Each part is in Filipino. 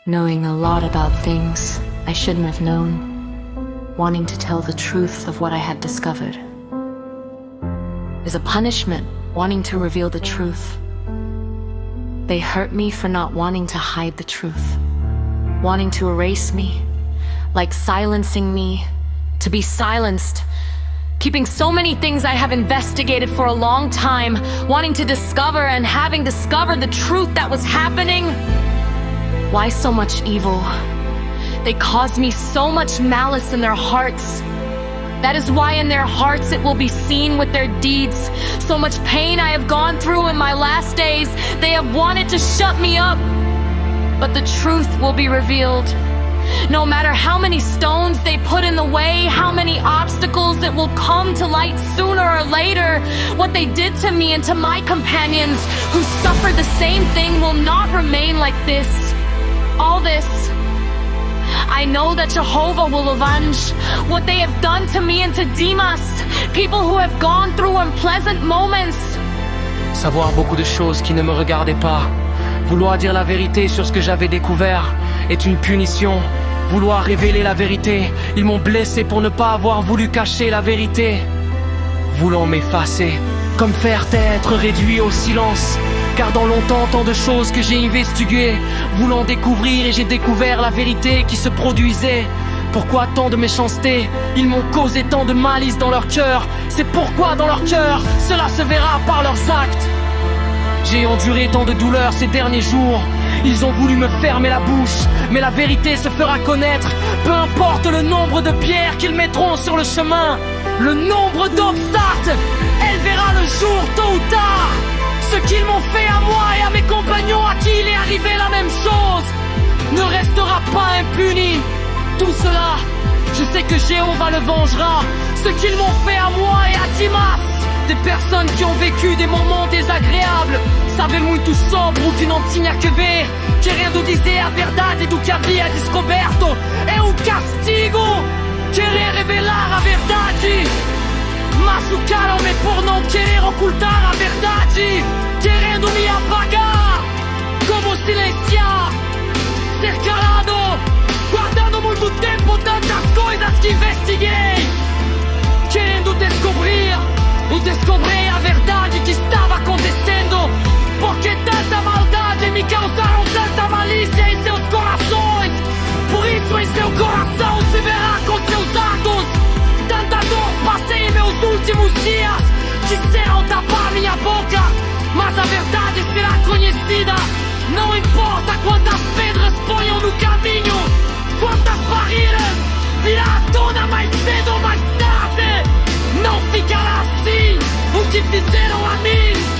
knowing a lot about things I shouldn't have known, wanting to tell the truth of what I had discovered. Is a punishment, wanting to reveal the truth. They hurt me for not wanting to hide the truth, wanting to erase me, like silencing me, to be silenced, keeping so many things I have investigated for a long time, wanting to discover, and having discovered the truth that was happening. Why so much evil? They caused me so much malice in their hearts. That is why in their hearts it will be seen with their deeds. So much pain I have gone through in my last days. They have wanted to shut me up, but the truth will be revealed. No matter how many stones they put in the way, how many obstacles, it will come to light sooner or later. What they did to me and to my companions who suffered the same thing will not remain like this. All this, I know that Jehovah will avenge what they have done to me and to Demas, people who have gone through unpleasant moments. Savoir beaucoup de choses qui ne me regardaient pas, vouloir dire la vérité sur ce que j'avais découvert est une punition. Vouloir révéler la vérité, ils m'ont blessé pour ne pas avoir voulu cacher la vérité. Voulant m'effacer, comme faire être réduit au silence. Car dans longtemps, tant de choses que j'ai investiguées, voulant découvrir, et j'ai découvert la vérité qui se produisait. Pourquoi tant de méchanceté? Ils m'ont causé tant de malice dans leur cœur. C'est pourquoi dans leur cœur, cela se verra par leurs actes. J'ai enduré tant de douleurs ces derniers jours. Ils ont voulu me fermer la bouche, mais la vérité se fera connaître. Peu importe le nombre de pierres qu'ils mettront sur le chemin, le nombre d'obstacles, elle verra le jour tôt ou tard. Ce qu'ils m'ont fait à moi et à mes compagnons à qui il est arrivé la même chose ne restera pas impuni. Tout cela, je sais que Jéhovah le vengera. Ce qu'ils m'ont fait à moi et à Dimas, des personnes qui ont vécu des moments désagréables. Sabe muito sobre o que não tinha que ver, querendo dizer a verdade do que havia descoberto. É um castigo querer revelar a verdade. Machucaram-me por não querer ocultar a verdade, querendo me apagar, como silenciar, ser calado, guardando muito tempo tantas coisas que investiguei, querendo descobrir a verdade que estava acontecendo. Porque tanta maldade me causaram tanta malícia em seus corações. Por isso em seu coração se verá com seus atos. Tanta dor passei em meus últimos dias, quiseram tapar minha boca, mas a verdade será conhecida. Não importa quantas pedras ponham no caminho, quantas barreiras, virá à tona mais cedo ou mais tarde. Não ficará assim o que fizeram a mim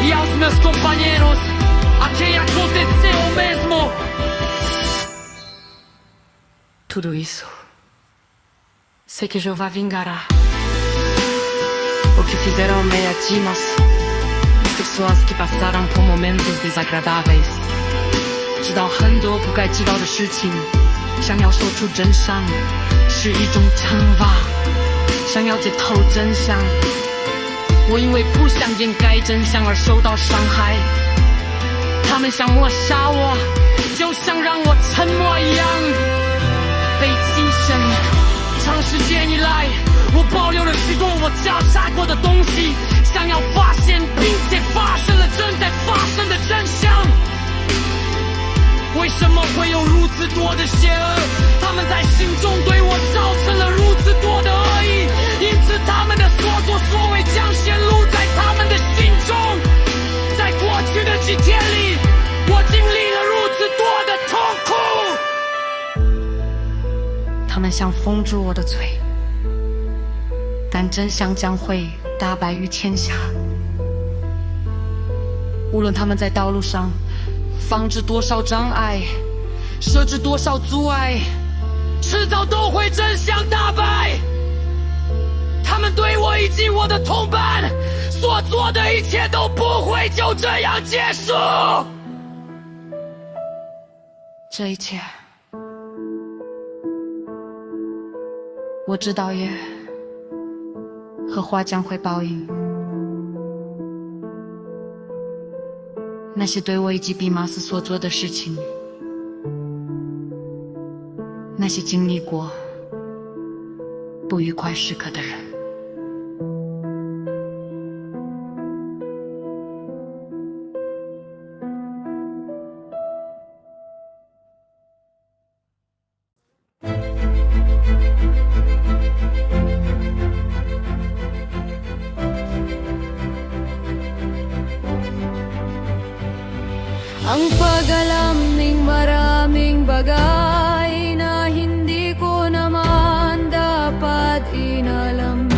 e aos meus companheiros, a quem aconteceu o mesmo. Tudo isso, sei que Jeová vingará. O que fizeram a mim e a Dimas, pessoas que passaram por momentos desagradáveis，知道很多不该知道的事情，想要说出真相是一种惩罚，想要解透真相。我因为不想掩盖真相而受到伤害，他们想抹杀我，就像让我沉默一样。被寄生，长时间以来，我保留了许多我调查过的东西，想要发现并且发生了正在发生的真相。为什么会有如此多的邪恶？他们在心中对我造成了如此多的恶意，因此他们的所作所为将显露在他们的心中。在过去的几天里，我经历了如此多的痛苦。他们想封住我的嘴，但真相将会大白于天下。无论他们在道路上放置多少障碍，设置多少阻碍，迟早都会真相大白。他们对我以及我的同伴所做的一切都不会就这样结束。这一切，我知道耶和华将会报应。那些对我以及比马斯所做的事情，那些经历过不愉快时刻的人。Ang pag-alam ng maraming bagay na hindi ko naman dapat inalam,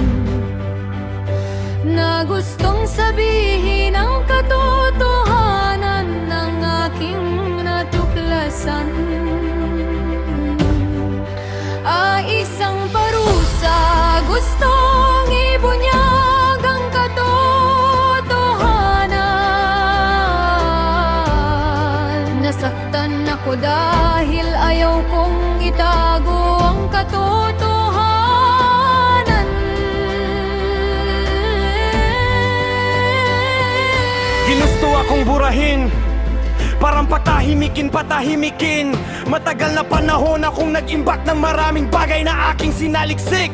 na gustong sabihin ang katotohanan ng aking natuklasan. Isang parusa, gustong ibunyag ang katotohanan. Nasaktan ako dahil ayaw kong itago ang katotohanan. Ginusto akong burahin, parang patahimikin. Matagal na panahon akong nag-imbak ng maraming bagay na aking sinaliksik.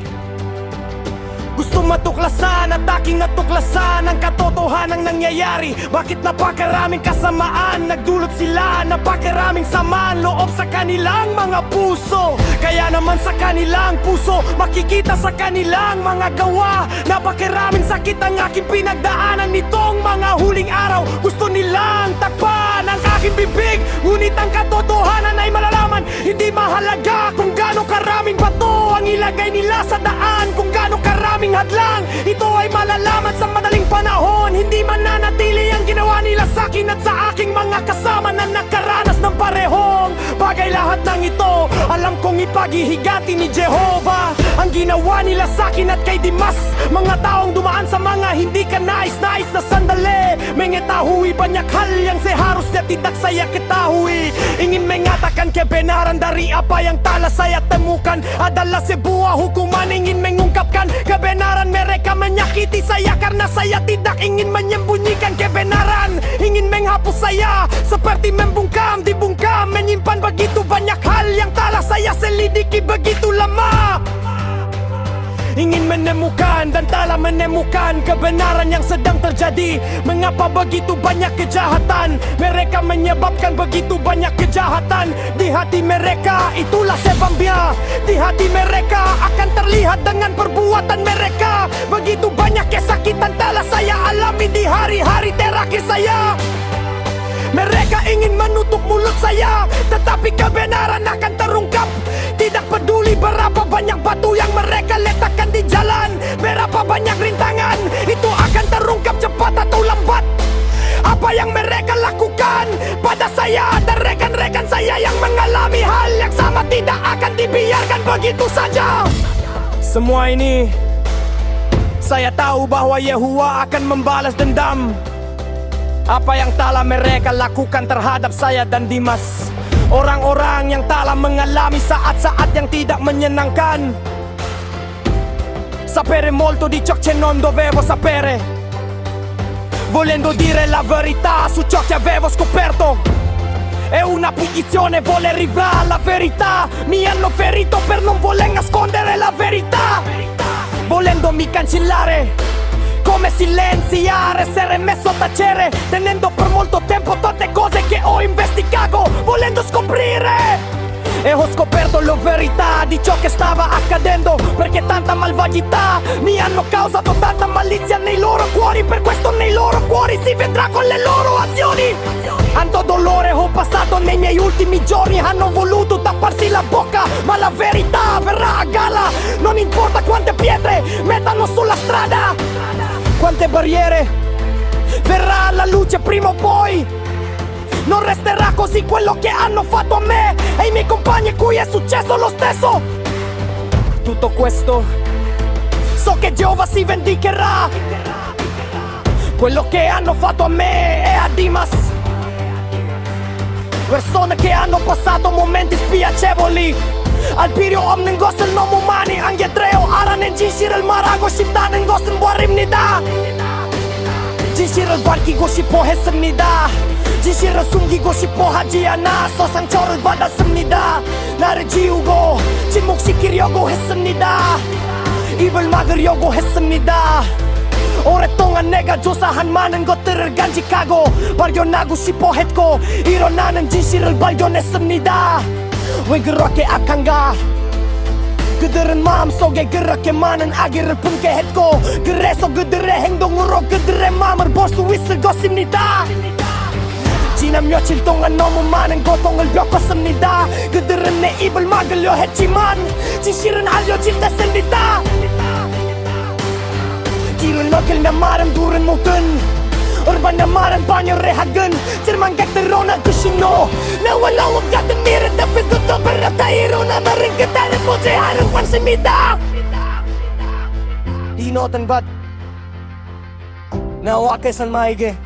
Gusto matuklasan at aking natuklasan ang katotohanang nangyayari. Bakit napakaraming kasamaan nagdulot sila, napakaraming samaan loob sa kanilang mga puso. Kaya naman sa kanilang puso makikita sa kanilang mga gawa. Napakaraming sakit ang aking pinagdaanan nitong mga huling araw. Gusto nilang takpan ang aking bibig, ngunit ang katotohanan ay malalaman. Hindi mahalaga kung gaano karaming bato ang ilagay nila sa daan, kung gaano karaming hadlang. Ito ay malalaman sa madaling panahon. Hindi mananatili ang ginawa nila sa akin at sa aking mga kasama na nakaranas ng parehong bagay. Lahat ng ito alam kong ipaghihigati ni Jehovah. Ang ginawa nila sa akin at kay Dimas, mga taong dumaan sa mga hindi ka nais-nais na sandali. Mengetahui banyak hal yang seharusnya tidak saya ketahui. Ingin mengatakan kebenaran dari apa yang telah saya temukan adalah sebuah hukuman. Ingin mengungkapkan kebenaran, mereka menyakiti saya karena saya tidak ingin menyembunyikan kebenaran. Ingin menghapus saya seperti membungkam, dibungkam, menyimpan begitu banyak hal yang telah saya selidiki begitu lama. Ingin menemukan dan telah menemukan kebenaran yang sedang terjadi. Mengapa begitu banyak kejahatan? Mereka menyebabkan begitu banyak kejahatan di hati mereka. Itulah sebabnya di hati mereka akan terlihat dengan perbuatan mereka. Begitu banyak kesakitan telah saya alami di hari-hari terakhir saya. Mereka ingin menutup mulut saya, tetapi kebenaran akan terungkap. Tidak peduli berapa banyak batu yang mereka letakkan di jalan, berapa banyak rintangan, itu akan terungkap cepat atau lambat. Apa yang mereka lakukan pada saya dan rekan-rekan saya yang mengalami hal yang sama tidak akan dibiarkan begitu saja. Semua ini saya tahu bahwa Yehuwa akan membalas dendam apa yang telah mereka lakukan terhadap saya dan Dimas. Orang-orang yang telah mengalami saat-saat yang tidak menyenangkan. Sapere molto di ciò che non dovevo sapere, volendo dire la verità su ciò che avevo scoperto. È una punizione voler rivelare la verità. Mi hanno ferito per non voler nascondere la verità, volendomi cancellare, come silenziare, essere messo a tacere, tenendo per molto tempo tante cose che ho investigato, volendo scoprire. E ho scoperto la verità di ciò che stava accadendo, perché tanta malvagità mi hanno causato tanta malizia nei loro cuori. Per questo nei loro cuori si vedrà con le loro azioni. Tanto dolore ho passato nei miei ultimi giorni, hanno voluto tapparsi la bocca, ma la verità verrà a galla. Non importa quante pietre mettano sulla strada, quante barriere, verrà alla luce prima o poi. Non resterà così quello che hanno fatto a me e ai miei compagni cui è successo lo stesso. Tutto questo so che Geova si vendicherà. Quello che hanno fatto a me e a Dimas, persone che hanno passato momenti spiacevoli. Alpirio omnen gosen nomumani angedreo aranen jinshirel marago shitanen gosen buarimnida. 진실을 밝히고 싶어 했습니다. 진실을 숨기고 싶어 하지 않아 소상처를 받았습니다. 나를 지우고 침묵시키려고 했습니다. 입을 막으려고 했습니다. 오랫동안 내가 조사한 많은 것들을 간직하고 발견하고 싶어 했고 일어나는 진실을 발견했습니다. 왜 그렇게 악한가? 그들은 마음속에 그렇게 많은 악의를 품게 했고 그래서 그들의 행동으로 그들의 마음을 볼 수 있을 것입니다. 지난 며칠 동안 너무 많은 고통을 겪었습니다. 그들은 내 입을 막으려 했지만 진실은 알려질 때습니다. 길을 너길면 말은 둘은 목은 얼마나 많은 반열의 학은 절망각대로 난 그신노 나와 라움 같은 미래 앞에 또 바라다 일어나 말은 그다는 무죄하는 관심이다. 이노던 밭 나와 계산마에게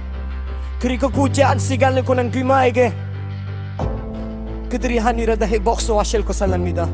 그리고 굳이 한 시간을 보낸 귀마에게 그들이 한이라도 해복수하실 것을 압니다.